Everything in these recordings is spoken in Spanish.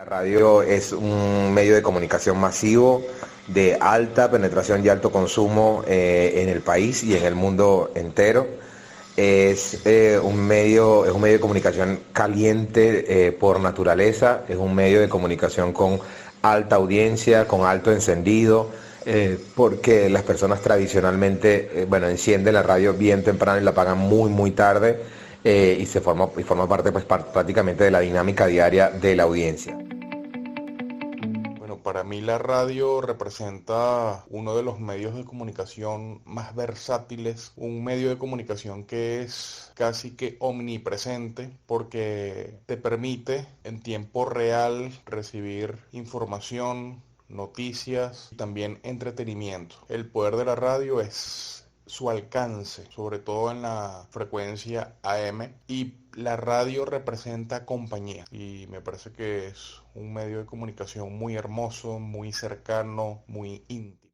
La radio es un medio de comunicación masivo de alta penetración y alto consumo en el país y en el mundo entero. Es un medio de comunicación caliente por naturaleza, es un medio de comunicación con alta audiencia, con alto encendido, porque las personas tradicionalmente, encienden la radio bien temprano y la apagan muy tarde, y forma parte pues prácticamente de la dinámica diaria de la audiencia. Bueno, para mí la radio representa uno de los medios de comunicación más versátiles, un medio de comunicación que es casi que omnipresente porque te permite en tiempo real recibir información, noticias y también entretenimiento. El poder de la radio es su alcance, sobre todo en la frecuencia AM, y la radio representa compañía y me parece que es un medio de comunicación muy hermoso, muy cercano, muy íntimo.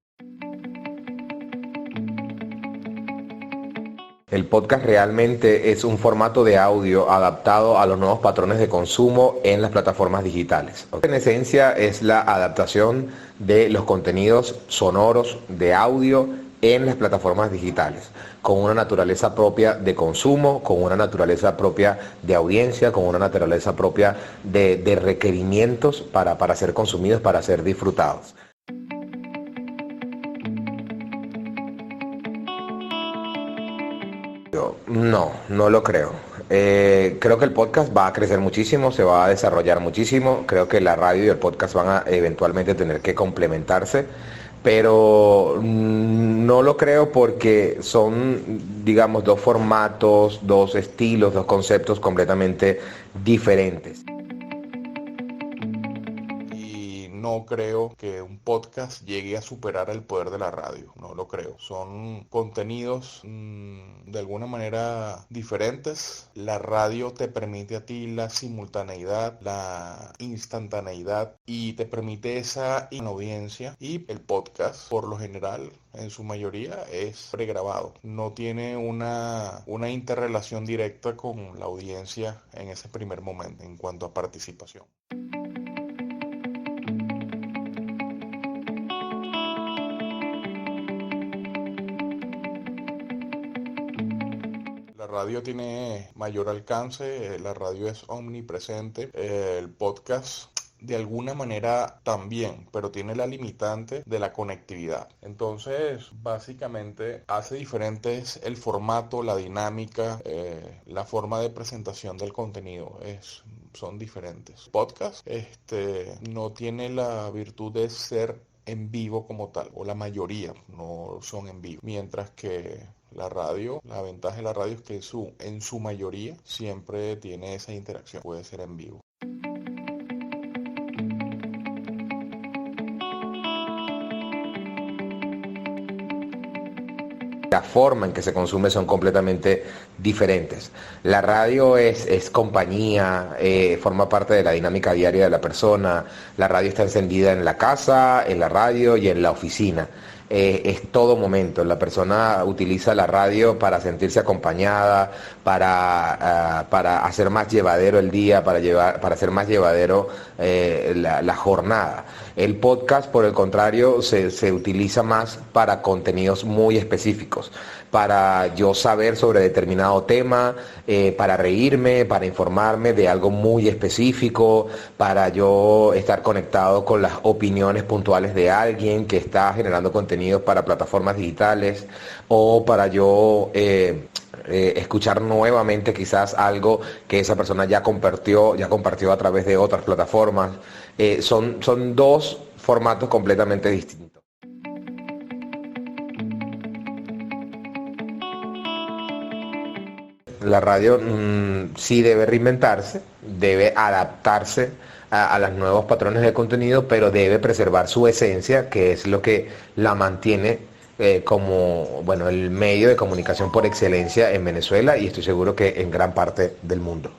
El podcast realmente es un formato de audio adaptado a los nuevos patrones de consumo en las plataformas digitales. En esencia es la adaptación de los contenidos sonoros de audio en las plataformas digitales, con una naturaleza propia de consumo, con una naturaleza propia de audiencia, con una naturaleza propia de requerimientos para ser consumidos, para ser disfrutados. No lo creo. Creo que el podcast va a crecer muchísimo, se va a desarrollar muchísimo. Creo que la radio y el podcast van a eventualmente tener que complementarse, pero no lo creo porque son, digamos, dos formatos, dos estilos, dos conceptos completamente diferentes. No creo que un podcast llegue a superar el poder de la radio, no lo creo. Son contenidos de alguna manera diferentes. La radio te permite a ti la simultaneidad, la instantaneidad y te permite esa audiencia, y el podcast por lo general en su mayoría es pregrabado. No tiene una interrelación directa con la audiencia en ese primer momento en cuanto a participación. La radio tiene mayor alcance, la radio es omnipresente, el podcast de alguna manera también, pero tiene la limitante de la conectividad. Entonces, básicamente hace diferentes el formato, la dinámica, la forma de presentación del contenido. Son diferentes. Podcast, no tiene la virtud de ser en vivo como tal, o la mayoría no son en vivo, mientras que la radio, la ventaja de la radio es que en su mayoría siempre tiene esa interacción, puede ser en vivo. La forma en que se consume son completamente diferentes. La radio es compañía, forma parte de la dinámica diaria de la persona. La radio está encendida en la casa, en la radio y en la oficina. Es todo momento. La persona utiliza la radio para sentirse acompañada, para hacer más llevadero el día, para hacer más llevadero la jornada. El podcast, por el contrario, se utiliza más para contenidos muy específicos, para yo saber sobre determinado tema, para reírme, para informarme de algo muy específico, para yo estar conectado con las opiniones puntuales de alguien que está generando contenidos para plataformas digitales, o para yo escuchar nuevamente quizás algo que esa persona ya compartió a través de otras plataformas. Son dos formatos completamente distintos. La radio sí debe reinventarse, debe adaptarse a los nuevos patrones de contenido, pero debe preservar su esencia, que es lo que la mantiene como el medio de comunicación por excelencia en Venezuela, y estoy seguro que en gran parte del mundo.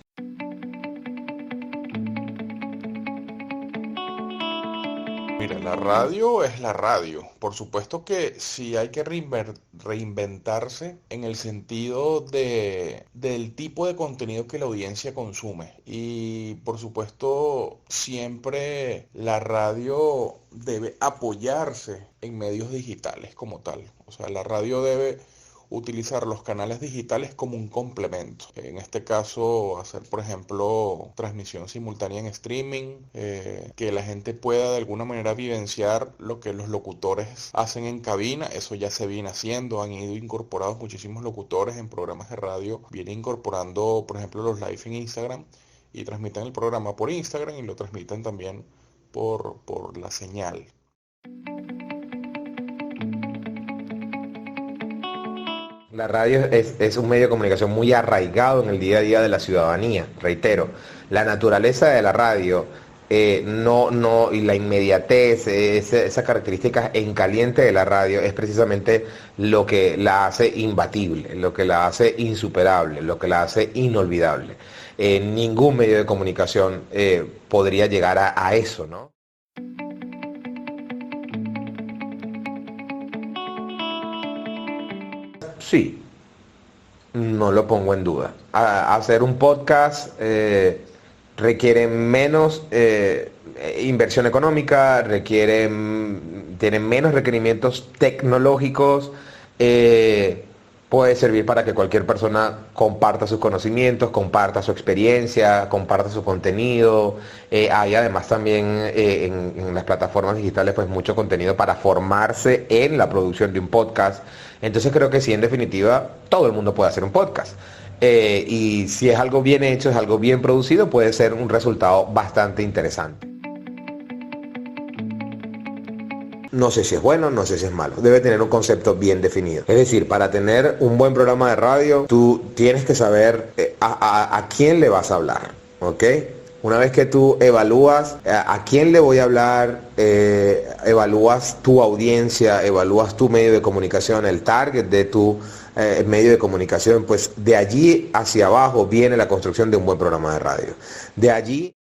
Mira, la radio es la radio. Por supuesto que sí hay que reinventarse en el sentido del tipo de contenido que la audiencia consume. Y por supuesto, siempre la radio debe apoyarse en medios digitales como tal. O sea, la radio debe utilizar los canales digitales como un complemento. En este caso, hacer, por ejemplo, transmisión simultánea en streaming, que la gente pueda de alguna manera vivenciar lo que los locutores hacen en cabina. Eso ya se viene haciendo, han ido incorporados muchísimos locutores en programas de radio, vienen incorporando, por ejemplo, los live en Instagram y transmiten el programa por Instagram y lo transmiten también por la señal. La radio es un medio de comunicación muy arraigado en el día a día de la ciudadanía, reitero. La naturaleza de la radio y la inmediatez, esa característica en caliente de la radio es precisamente lo que la hace imbatible, lo que la hace insuperable, lo que la hace inolvidable. Ningún medio de comunicación podría llegar a eso, ¿no? Sí, no lo pongo en duda. Hacer un podcast requiere menos inversión económica, tiene menos requerimientos tecnológicos, puede servir para que cualquier persona comparta sus conocimientos, comparta su experiencia, comparta su contenido. Hay además también en las plataformas digitales pues mucho contenido para formarse en la producción de un podcast. Entonces creo que sí, en definitiva, todo el mundo puede hacer un podcast. Y si es algo bien hecho, es algo bien producido, puede ser un resultado bastante interesante. No sé si es bueno, no sé si es malo. Debe tener un concepto bien definido. Es decir, para tener un buen programa de radio, tú tienes que saber a quién le vas a hablar, ¿ok? Una vez que tú evalúas a quién le voy a hablar, evalúas tu audiencia, evalúas tu medio de comunicación, el target de tu medio de comunicación, pues de allí hacia abajo viene la construcción de un buen programa de radio. De allí